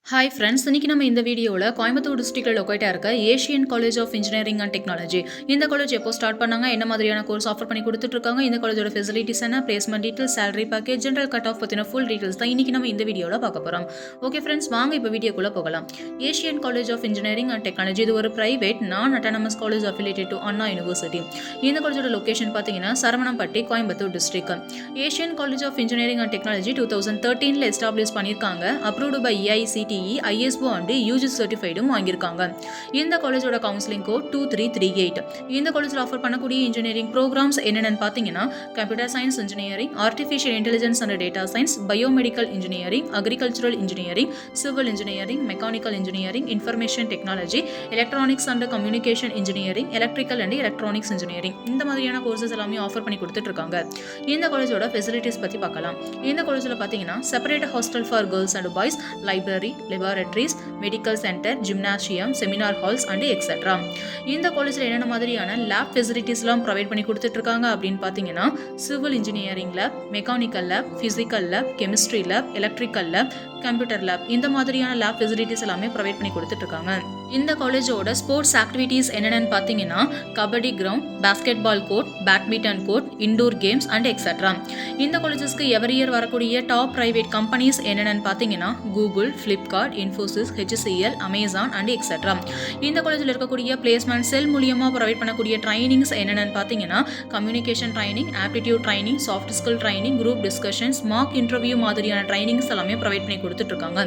Hi friends, இன்னைக்கு நம்ம இந்த வீடியோவில் கோயம்புத்தூர் டிஸ்ட்ரிக்டில் லொக்கேட்டாக இருக்க Asian college of engineering and technology இந்த காலேஜ் எப்போ ஸ்டார்ட் பண்ணாங்க, என்ன மாதிரியான கோர்ஸ் ஆஃபர் பண்ணி கொடுத்துட்ருக்காங்க, இந்த காலேஜோட ஃபெசிலிட்டிஸ் என்ன, placement details, salary package, general cut of பற்றின ஃபுல் டீட்டெயில்ஸ் தான் இன்னைக்கு நம்ம இந்த வீடியோவில் பார்க்க போகிறோம். ஓகே ஃப்ரெண்ட்ஸ், வாங்க இப்போ வீடியோக்குள்ளே போகலாம். Asian college of engineering and Technology இது ஒரு private non autonomous college affiliated to Anna University. இந்த காலேஜோட லொகேஷன் பார்த்தீங்கன்னா Saravanampatti, Coimbatore district. Asian college of engineering and Technology 2013 establish பண்ணியிருக்காங்க. Approved by AICTE, ISO and UG சர்டிஃபைடும் வாங்கியிருக்காங்க. இந்த காலேஜோட கவுன்சிலிங் கோட் 2338. இந்த காலேஜில் ஆஃபர் பண்ணக்கூடிய இன்ஜினியரிங் ப்ரோக்ராம்ஸ் என்னென்னு பார்த்தீங்கன்னா computer science engineering, artificial intelligence and data science, biomedical engineering, agricultural engineering, civil engineering, mechanical engineering, information technology, electronics and communication engineering, electrical and electronics engineering, இந்த மாதிரியான courses எல்லாமே offer பண்ணி கொடுத்துட்டு இருக்காங்க. இந்த காலேஜோட ஃபெசிலிட்டிஸ் பற்றி பார்க்கலாம். இந்த காலேஜில் பார்த்தீங்கன்னா separate hostel for girls and boys, library, laboratories, medical centre, gymnasium, seminar halls and etcetera. இந்த காலேஜில் என்னென்ன மாதிரியான லேப் ஃபெசிலிட்டிஸ்லாம் ப்ரொவைட் பண்ணி கொடுத்துட்டு இருக்காங்க அப்படின்னு பார்த்தீங்கன்னா civil engineering lab, mechanical lab, physical lab, chemistry lab, electrical lab, computer lab, இந்த மாதிரியான லேப் ஃபெசிலிட்டிஸ் எல்லாமே ப்ரொவைட் பண்ணி கொடுத்துட்டு இருக்காங்க. இந்த காலேஜோட ஸ்போர்ட்ஸ் ஆக்டிவிட்டீஸ் என்னென்னு பார்த்தீங்கன்னா kabaddi ground, basketball court, badminton court, indoor games and etcetera. இந்த காலேஜஸ்க்கு எவரி இயர் வரக்கூடிய டாப் பிரைவேட் கம்பெனிஸ் என்னென்னு பார்த்தீங்கன்னா Google, Flipkart, Infosys, HCL, Amazon and etcetera. இந்த காலேஜில் இருக்கக்கூடிய பிளேஸ்மெண்ட் செல் மூலியமாக ப்ரொவைட் பண்ணக்கூடிய ட்ரைனிங்ஸ் என்னென்னு பார்த்தீங்கன்னா communication training, aptitude training, soft skill training, group discussions, mark interview மாதிரியான ட்ரைனிங்ஸ் எல்லாமே ப்ரொவைட் பண்ணி கொடுத்துட்டு இருக்காங்க.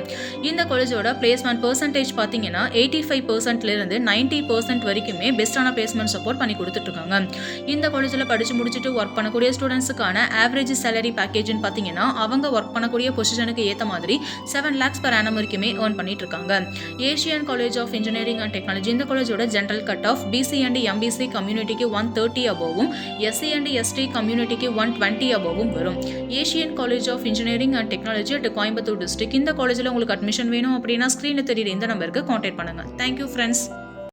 இந்த காலேஜோட பிளேஸ்மெண்ட் பெர்சன்டேஜ் பார்த்தீங்கன்னா 85%லிருந்து 90% வரைக்குமே பெஸ்டான பிளேஸ்மெண்ட் சப்போர்ட் பண்ணி கொடுத்துட்டு இருக்காங்க. இந்த காலேஜில் படிச்சு முடிச்சுட்டு ஒர்க் பண்ணக்கூடிய ஸ்டூடெண்ட்ஸுக்கான ஆவரேஜ் சேலரி பேக்கேஜ்னு பார்த்தீங்கன்னா அவங்க ஒர்க் பண்ணக்கூடிய பொசிஷனுக்கு ஏற்ற மாதிரி 7 lakhs per annum வரைக்குமே ஏர்ன் பண்ணிட்டு இருக்காங்க. Asian college of engineering and technology இந்த காலேஜோட general cut off BC and MBC கம்யூனிட்டிக்கு 130 அபோவும், எஸ்சி அண்ட் எஸ்டி கம்யூனிட்டிக்கு 120 அபோவும் வரும். Asian college of engineering and technology at Coimbatore district. இந்த காலேஜில் உங்களுக்கு அட்மிஷன் வேணும் அப்படின்னா ஸ்க்ரீனில் தெரியுற இந்த நம்பருக்கு கான்டாக்ட் பண்ணுங்க. Thank you friends.